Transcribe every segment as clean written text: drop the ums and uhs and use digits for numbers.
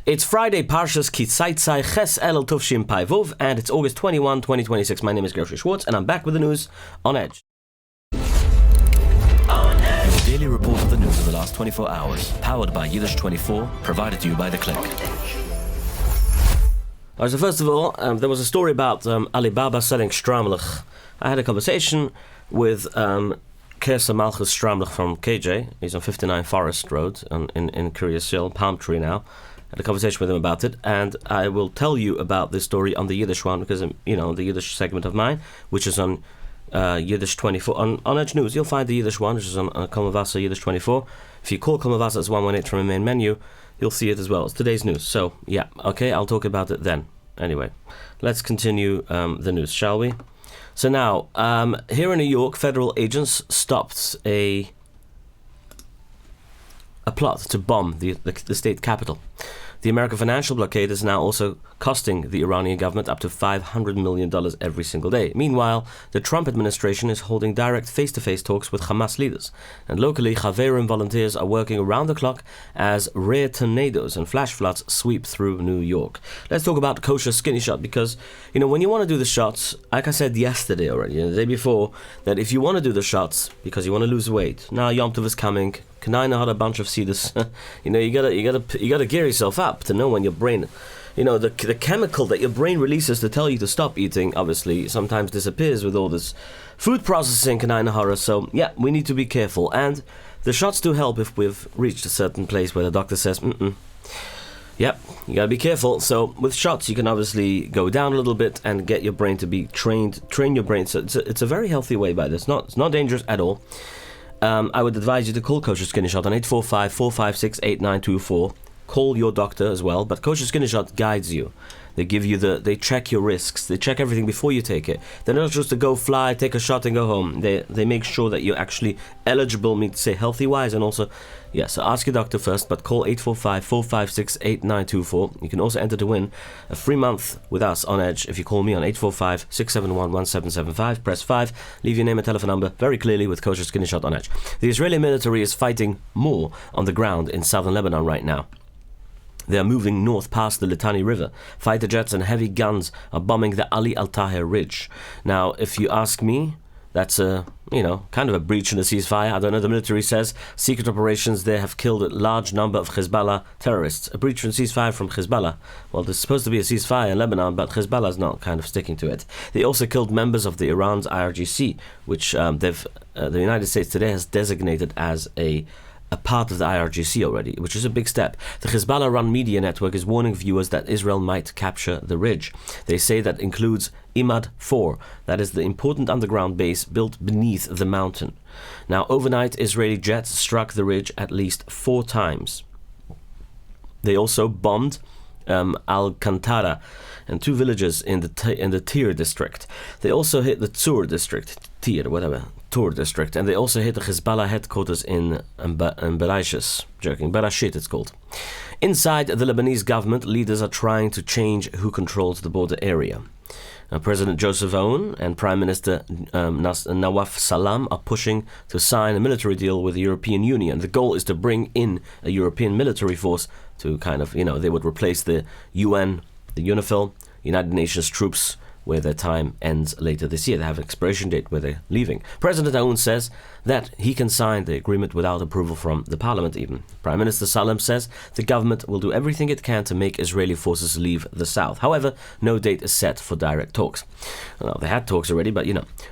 It's Friday, Parshas Kitzaitzai Ches Elul Tuvshim Pai Vuv, and it's August 21, 2026. My name is Gershy Schwarcz, and I'm back with the news on Edge. Your daily report of the news of the last 24 hours, powered by Yiddish 24, provided to you by The Click. So first of all, there was a story about Alibaba selling Stramlich. I had a conversation with Kesa Malchus Stramlich from KJ. He's on 59 Forest Road in Kiryas Yil, Palm Tree now. I had a conversation with him about it, and I will tell you about this story on the Yiddish one, because, the Yiddish segment of mine, which is on Yiddish 24. On Edge News, you'll find the Yiddish one, which is on Kol Mevaser Yiddish 24. If you call Kol Mevaser as 118 from the main menu, you'll see it as well. It's today's news. So, yeah, okay, I'll talk about it then. Anyway, let's continue the news, shall we? So now, here in New York, federal agents stopped a plot to bomb the state capital. The American financial blockade is now also costing the Iranian government up to $500 million every single day. Meanwhile, the Trump administration is holding direct face-to-face talks with Hamas leaders. And locally, Chaverim volunteers are working around the clock as rare tornadoes and flash floods sweep through New York. Let's talk about kosher skinny shot, because, when you want to do the shots, like I said yesterday already, the day before, that if you want to do the shots because you want to lose weight, now Yom Tov is coming, Kanai had a bunch of cedars. You gotta gear yourself up to know when your brain, the chemical that your brain releases to tell you to stop eating, obviously sometimes disappears with all this food processing, Kanai hara. So yeah, we need to be careful, and the shots do help if we've reached a certain place where the doctor says, Yep, you gotta be careful. So with shots, you can obviously go down a little bit and get your brain to be train your brain. So it's a very healthy way by this. It's not dangerous at all. I would advise you to call Kosher Skinny Shot on 845-456-8924. Call your doctor as well, but Kosher Skinny Shot guides you. They give you they check your risks. They check everything before you take it. They're not just to go fly, take a shot and go home. They make sure that you're actually eligible, mean to say healthy-wise, and also, so ask your doctor first, but call 845-456-8924. You can also enter to win a free month with us on Edge if you call me on 845-671-1775. Press 5, leave your name and telephone number very clearly with Kosher Skinny Shot on Edge. The Israeli military is fighting more on the ground in southern Lebanon right now. They are moving north past the Litani River. Fighter jets and heavy guns are bombing the Ali Al-Tahir Ridge. Now, if you ask me, that's kind of a breach in the ceasefire. I don't know, the military says secret operations there have killed a large number of Hezbollah terrorists. A breach in ceasefire from Hezbollah. Well, there's supposed to be a ceasefire in Lebanon, but Hezbollah's not kind of sticking to it. They also killed members of the Iran's IRGC, which the United States today has designated as a part of the IRGC already, which is a big step. The Hezbollah-run media network is warning viewers that Israel might capture the ridge. They say that includes Imad 4, that is the important underground base built beneath the mountain. Now, overnight, Israeli jets struck the ridge at least 4 times. They also bombed Al-Kantara and 2 villages in the Tir district. They also hit the Tzur district, Tur district, and they also hit the Hezbollah headquarters in Berashit it's called. Inside the Lebanese government, leaders are trying to change who controls the border area. Now, President Joseph Aoun and Prime Minister Nawaf Salam are pushing to sign a military deal with the European Union. The goal is to bring in a European military force to they would replace the UN, the UNIFIL, United Nations troops, where their time ends later this year. They have an expiration date where they're leaving. President Aoun says that he can sign the agreement without approval from the parliament even. Prime Minister Salem says the government will do everything it can to make Israeli forces leave the south. However, no date is set for direct talks. Well, they had talks already, but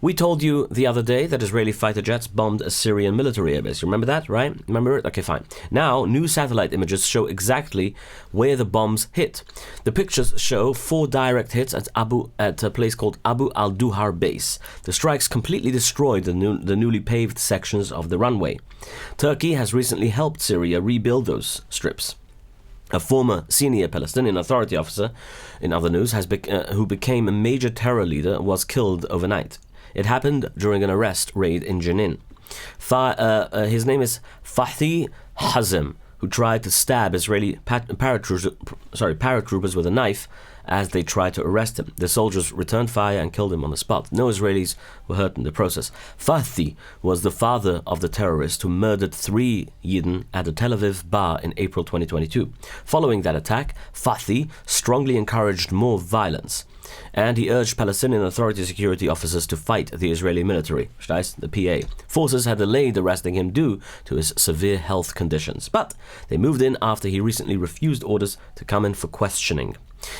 we told you the other day that Israeli fighter jets bombed a Syrian military airbase. You remember that, right? Remember it? Okay, fine. Now, new satellite images show exactly where the bombs hit. The pictures show 4 direct hits at a place called Abu al-Duhar base. The strikes completely destroyed the newly paved sections of the runway. Turkey has recently helped Syria rebuild those strips. A former senior Palestinian Authority officer, in other news, who became a major terror leader, was killed overnight. It happened during an arrest raid in Jenin. His name is Fathi Hazem, who tried to stab Israeli paratroopers with a knife as they tried to arrest him. The soldiers returned fire and killed him on the spot. No Israelis were hurt in the process. Fathi was the father of the terrorist who murdered 3 Yidden at a Tel Aviv bar in April 2022. Following that attack, Fathi strongly encouraged more violence, and he urged Palestinian Authority security officers to fight the Israeli military, the PA. Forces had delayed arresting him due to his severe health conditions, but they moved in after he recently refused orders to come in for questioning.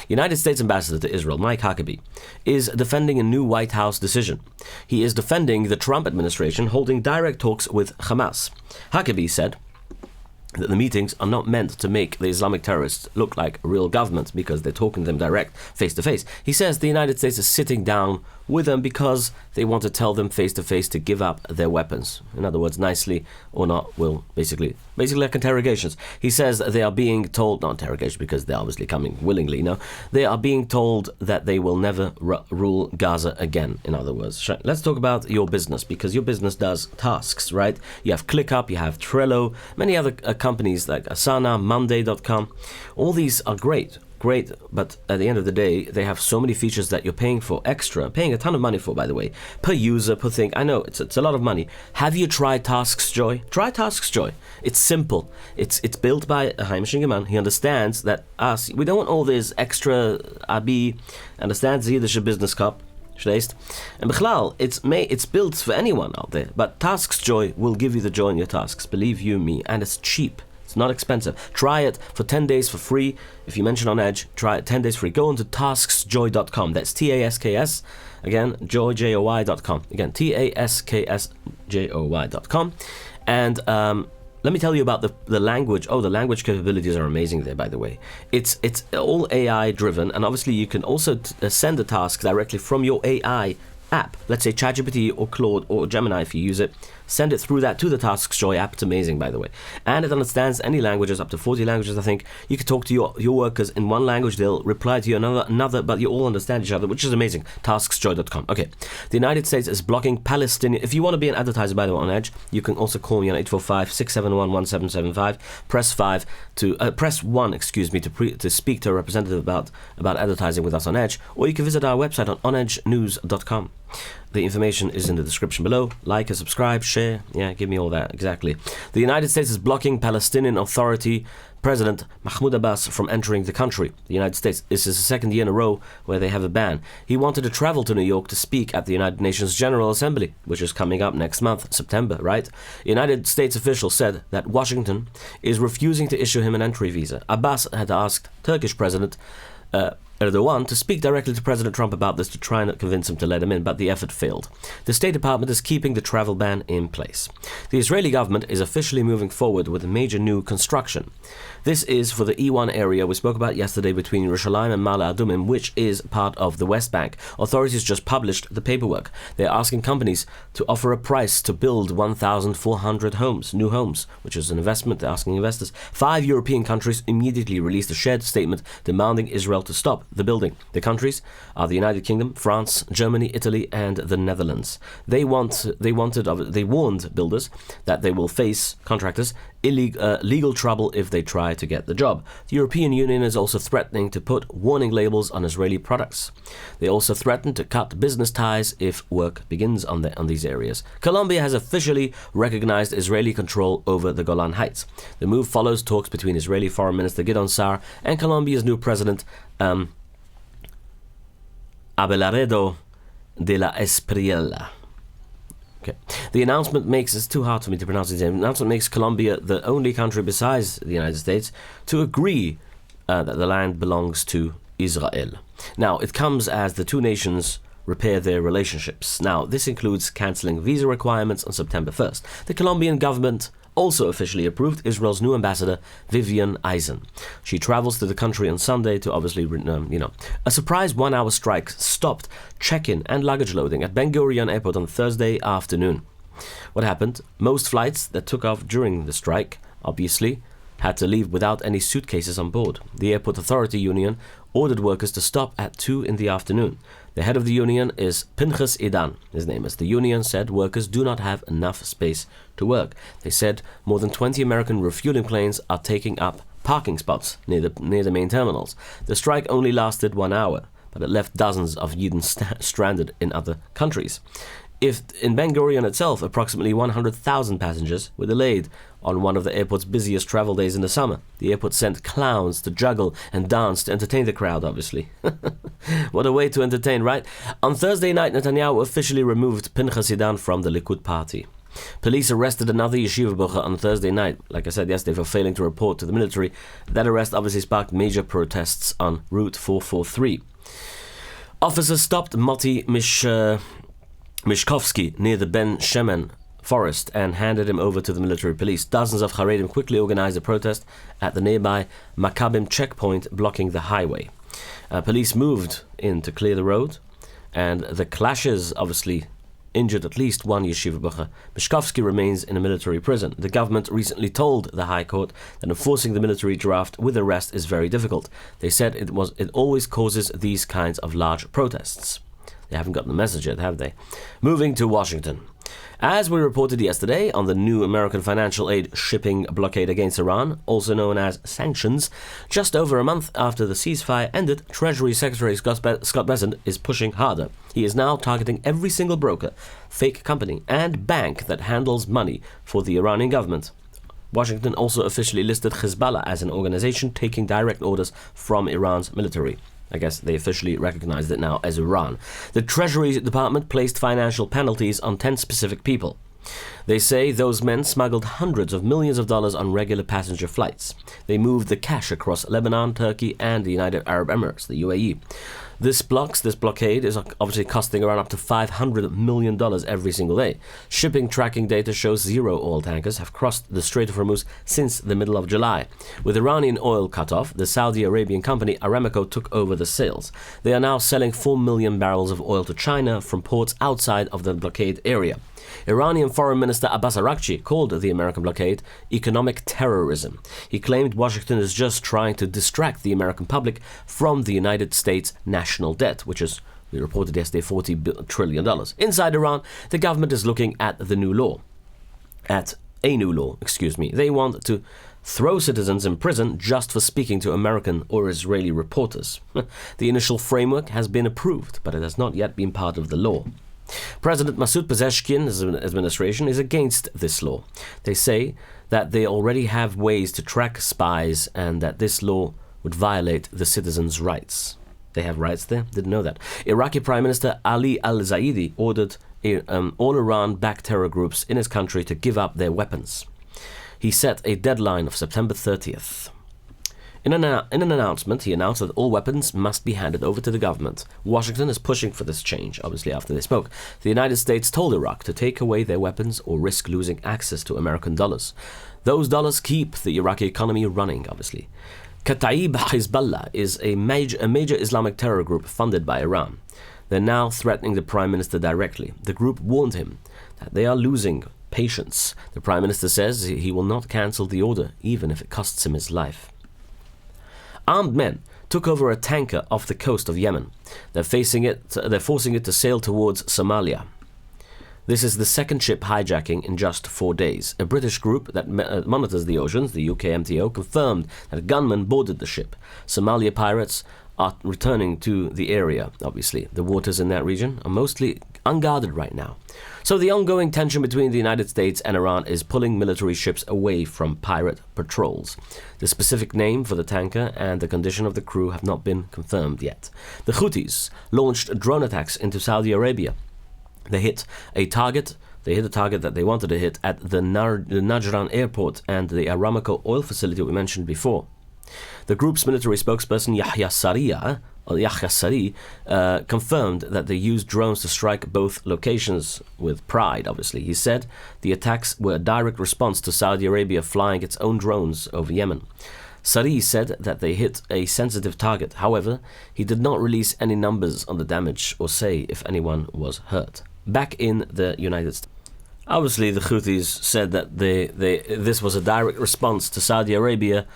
United States Ambassador to Israel, Mike Huckabee, is defending a new White House decision. He is defending the Trump administration holding direct talks with Hamas. Huckabee said that the meetings are not meant to make the Islamic terrorists look like a real government because they're talking to them direct, face to face. He says the United States is sitting down with them because they want to tell them face to face to give up their weapons. In other words, nicely or not, will basically like interrogations. He says they are being told, not interrogation because they're obviously coming willingly, no, they are being told that they will never rule Gaza again, in other words. Let's talk about your business, because your business does tasks, right? You have ClickUp, you have Trello, many other companies like Asana, Monday.com. All these are great, but at the end of the day, they have so many features that you're paying a ton of money for, by the way, per user, per thing. I know, it's a lot of money. Have you tried Tasks Joy? Try Tasks Joy. It's simple. It's built by Chaim Shingeman. He understands that we don't want all this extra Abi, understands the Yiddish business cup. And Bechlal, it's built for anyone out there, but Tasks Joy will give you the joy in your tasks, believe you me, and it's cheap. It's not expensive. Try it for 10 days for free. If you mention on Edge, try it 10 days free. Go on to tasksjoy.com. That's TASKS. Again, joy.com. Again, TASKSJOY.com. And let me tell you about the language. Oh, the language capabilities are amazing there, by the way. It's all AI driven, and obviously you can also send a task directly from your AI app. Let's say ChatGPT or Claude or Gemini if you use it. Send it through that to the Tasks Joy app. It's amazing, by the way. And it understands any languages, up to 40 languages, I think. You can talk to your workers in one language, they'll reply to you another, but you all understand each other, which is amazing. Tasksjoy.com. Okay. The United States is blocking Palestinian... If you want to be an advertiser, by the way, on Edge, you can also call me on 845-671-1775. Press 1, to speak to a representative about advertising with us on Edge, or you can visit our website on onedgenews.com. The information is in the description below. Like and subscribe, share. Yeah, give me all that. Exactly. The United States is blocking Palestinian Authority President Mahmoud Abbas from entering the country. The United States, this is the second year in a row where they have a ban. He wanted to travel to New York to speak at the United Nations General Assembly, which is coming up next month, September, right? United States officials said that Washington is refusing to issue him an entry visa. Abbas had asked Turkish President Erdogan to speak directly to President Trump about this to try and convince him to let him in, but the effort failed. The State Department is keeping the travel ban in place. The Israeli government is officially moving forward with a major new construction. This is for the E1 area we spoke about yesterday between Yerushalayim and Ma'ale Adumim, which is part of the West Bank. Authorities just published the paperwork. They're asking companies to offer a price to build 1,400 new homes, which is an investment. They're asking investors. 5 European countries immediately released a shared statement demanding Israel to stop the building. The countries are the United Kingdom, France, Germany, Italy, and the Netherlands. They warned builders that they will face contractors legal trouble if they try to get the job. The European Union is also threatening to put warning labels on Israeli products. They also threaten to cut business ties if work begins on these areas. Colombia has officially recognized Israeli control over the Golan Heights. The move follows talks between Israeli Foreign Minister Gideon Sa'ar and Colombia's new president Abelardo de la Espriella. Okay. The announcement makes, it's too hard for me to pronounce his name, the announcement makes Colombia the only country besides the United States to agree that the land belongs to Israel. Now, it comes as the two nations repair their relationships. Now, this includes cancelling visa requirements on September 1st. The Colombian government also officially approved Israel's new ambassador, Vivian Eisen. She travels to the country on Sunday to obviously, a surprise 1-hour strike stopped check-in and luggage loading at Ben Gurion airport on Thursday afternoon. What happened? Most flights that took off during the strike, obviously, had to leave without any suitcases on board. The Airport Authority Union ordered workers to stop at 2 in the afternoon. The head of the union is Pinchas Idan, his name is. The union said workers do not have enough space to work. They said more than 20 American refueling planes are taking up parking spots near the main terminals. The strike only lasted 1 hour, but it left dozens of Yidden stranded in other countries. If in Ben Gurion itself, approximately 100,000 passengers were delayed on one of the airport's busiest travel days in the summer. The airport sent clowns to juggle and dance to entertain the crowd, obviously. What a way to entertain, right? On Thursday night, Netanyahu officially removed Pinchas Idan from the Likud party. Police arrested another yeshiva bocher on Thursday night, like I said yesterday, for failing to report to the military. That arrest obviously sparked major protests on Route 443. Officers stopped Moti Mishkovsky near the Ben Shemen forest and handed him over to the military police. Dozens of Haredim quickly organized a protest at the nearby Maccabim checkpoint blocking the highway. Police moved in to clear the road, and the clashes obviously injured at least one yeshiva bocher. Mishkovsky remains in a military prison. The government recently told the High Court that enforcing the military draft with arrest is very difficult. They said it always causes these kinds of large protests. They haven't gotten the message yet, have they? Moving to Washington. As we reported yesterday on the new American financial aid shipping blockade against Iran, also known as sanctions, just over a month after the ceasefire ended, Treasury Secretary Scott Bessent is pushing harder. He is now targeting every single broker, fake company, and bank that handles money for the Iranian government. Washington also officially listed Hezbollah as an organization taking direct orders from Iran's military. I guess they officially recognized it now as Iran. The Treasury Department placed financial penalties on 10 specific people. They say those men smuggled hundreds of millions of dollars on regular passenger flights. They moved the cash across Lebanon, Turkey, and the United Arab Emirates, the UAE. This blockade is obviously costing around up to $500 million every single day. Shipping tracking data shows 0 oil tankers have crossed the Strait of Hormuz since the middle of July. With Iranian oil cut off, the Saudi Arabian company Aramco took over the sales. They are now selling 4 million barrels of oil to China from ports outside of the blockade area. Iranian Foreign Minister Abbas Araghchi called the American blockade economic terrorism. He claimed Washington is just trying to distract the American public from the United States national debt, which is, we reported yesterday, $40 trillion. Inside Iran, the government is looking at a new law. They want to throw citizens in prison just for speaking to American or Israeli reporters. The initial framework has been approved, but it has not yet been part of the law. President Masoud Pezeshkian's administration is against this law. They say that they already have ways to track spies and that this law would violate the citizens' rights. They have rights there? Didn't know that. Iraqi Prime Minister Ali al-Zaidi ordered all Iran-backed terror groups in his country to give up their weapons. He set a deadline of September 30th. In an announcement, he announced that all weapons must be handed over to the government. Washington is pushing for this change, obviously, after they spoke. The United States told Iraq to take away their weapons or risk losing access to American dollars. Those dollars keep the Iraqi economy running, obviously. Kataib Hezbollah is a major Islamic terror group funded by Iran. They're now threatening the Prime Minister directly. The group warned him that they are losing patience. The Prime Minister says he will not cancel the order, even if it costs him his life. Armed men took over a tanker off the coast of Yemen. They're forcing it to sail towards Somalia. This is the second ship hijacking in just 4 days. A British group that monitors the oceans, the UKMTO, confirmed that a gunman boarded the ship. Somalia pirates are returning to the area, obviously. The waters in that region are mostly unguarded right now. So the ongoing tension between the United States and Iran is pulling military ships away from pirate patrols. The specific name for the tanker and the condition of the crew have not been confirmed yet. The Houthis launched drone attacks into Saudi Arabia. They hit a target that they wanted to hit at the Najran airport and the Aramco oil facility we mentioned before. The group's military spokesperson Yahya Sari confirmed that they used drones to strike both locations with pride, obviously. He said the attacks were a direct response to Saudi Arabia flying its own drones over Yemen. Sari said that they hit a sensitive target. However, he did not release any numbers on the damage or say if anyone was hurt. Back in the United States. Obviously, the Houthis said that this was a direct response to Saudi Arabia,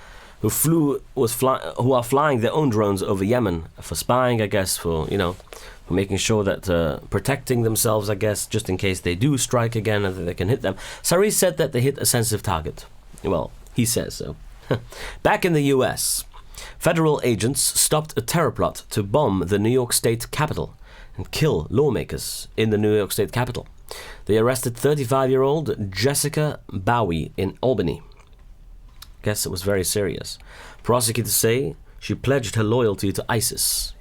who are flying their own drones over Yemen for spying, I guess, for making sure that protecting themselves, I guess, just in case they do strike again and that they can hit them. Sari said that they hit a sensitive target. Well, he says so. Back in the U.S., federal agents stopped a terror plot to bomb the New York State Capitol and kill lawmakers in the New York State Capitol. They arrested 35-year-old Jessica Bowie in Albany. Guess it was very serious. Prosecutors say she pledged her loyalty to ISIS.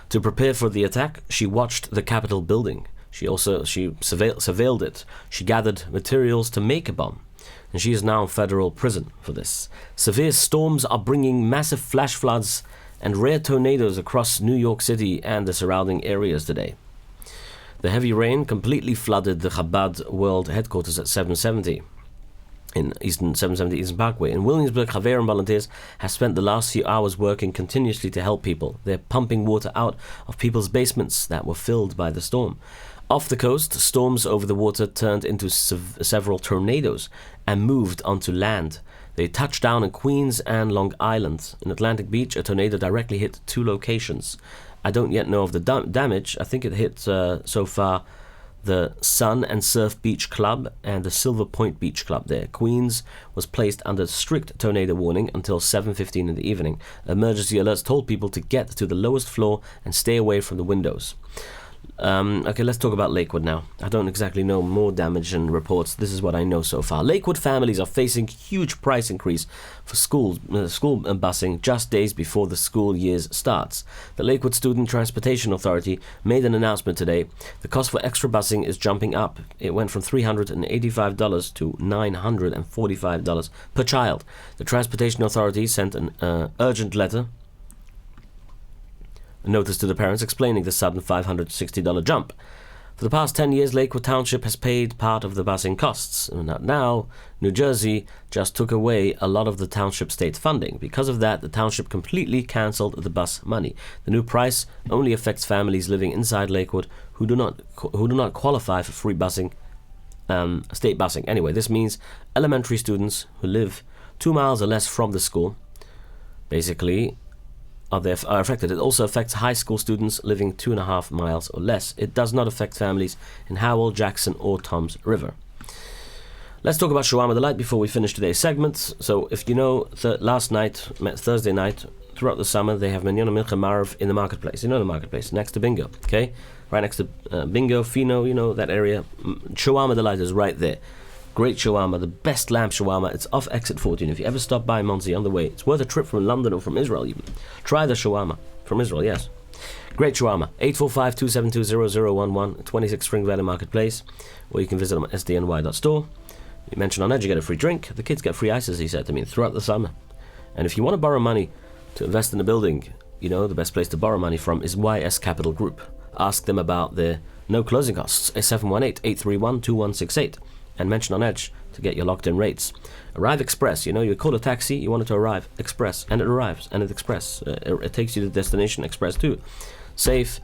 To prepare for the attack, she watched the Capitol building. She surveilled it. She gathered materials to make a bomb. And she is now in federal prison for this. Severe storms are bringing massive flash floods and rare tornadoes across New York City and the surrounding areas today. The heavy rain completely flooded the Chabad World Headquarters at 770 Eastern Parkway. In Williamsburg, Javier and volunteers have spent the last few hours working continuously to help people. They're pumping water out of people's basements that were filled by the storm. Off the coast, storms over the water turned into several tornadoes and moved onto land. They touched down in Queens and Long Island. In Atlantic Beach, a tornado directly hit 2 locations. I don't yet know of the damage. I think it hit so far the Sun and Surf Beach Club and the Silver Point Beach Club there. Queens was placed under strict tornado warning until 7:15 in the evening. Emergency alerts told people to get to the lowest floor and stay away from the windows. Okay, let's talk about Lakewood now. I don't exactly know more damage and reports. This is what I know so far. Lakewood families are facing huge price increase for school busing just days before the school year starts. The Lakewood Student Transportation Authority made an announcement today. The cost for extra busing is jumping up. It went from $385 to $945 per child. The Transportation Authority sent an urgent letter, a notice to the parents explaining the sudden $560 jump. For the past 10 years, Lakewood Township has paid part of the busing costs. Now, New Jersey just took away a lot of the township state funding. Because of that, the township completely cancelled the bus money. The new price only affects families living inside Lakewood who do not qualify for free busing, state busing. Anyway, this means elementary students who live 2 miles or less from the school, basically, are affected. It also affects high school students living 2.5 miles or less. It does not affect families in Howell, Jackson, or Toms River. Let's talk about Shawarma Delight before we finish today's segment. So, if you know, Thursday night, throughout the summer, they have Minyan Milcha Marv in the marketplace. You know the marketplace, next to Bingo, okay? Right next to Bingo, Fino, that area. Shawarma Delight is right there. Great shawarma, the best lamb shawarma. It's off exit 14. If you ever stop by Monsey on the way, it's worth a trip from London or from Israel even. Try the shawarma. From Israel, yes. Great shawarma. 845-272-0011, 26 Spring Valley Marketplace. Or you can visit them at sdny.store. You mention on Edge, you get a free drink. The kids get free ices, he said to me, throughout the summer. And if you want to borrow money to invest in a building, the best place to borrow money from is YS Capital Group. Ask them about their no closing costs. 718-831-2168. And mention on Edge to get your locked-in rates. Arrive Express. You call a taxi, you want it to arrive Express, and it arrives, and it's Express. It takes you to the destination Express too. Safe,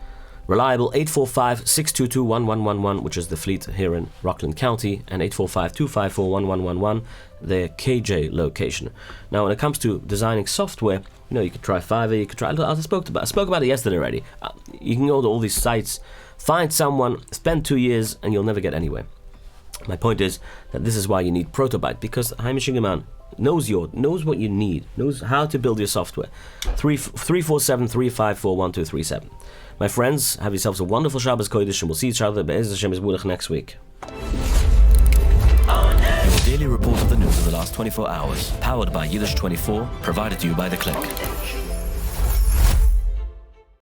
reliable. 845-622-1111, which is the fleet here in Rockland County, and 845-254-1111, their KJ location. Now, when it comes to designing software, you could try Fiverr. You could try. I spoke about it yesterday already. You can go to all these sites, find someone, spend 2 years, and you'll never get anywhere. My point is that this is why you need Protobyte, because Chaim Shingeman knows what you need, knows how to build your software. 347-354-1237. My friends, have yourselves a wonderful Shabbos Kodesh, and we'll see each other Be'ez Hashem Yisburach next week. Your daily report of the news of the last 24 hours, powered by Yiddish 24, provided to you by The Click.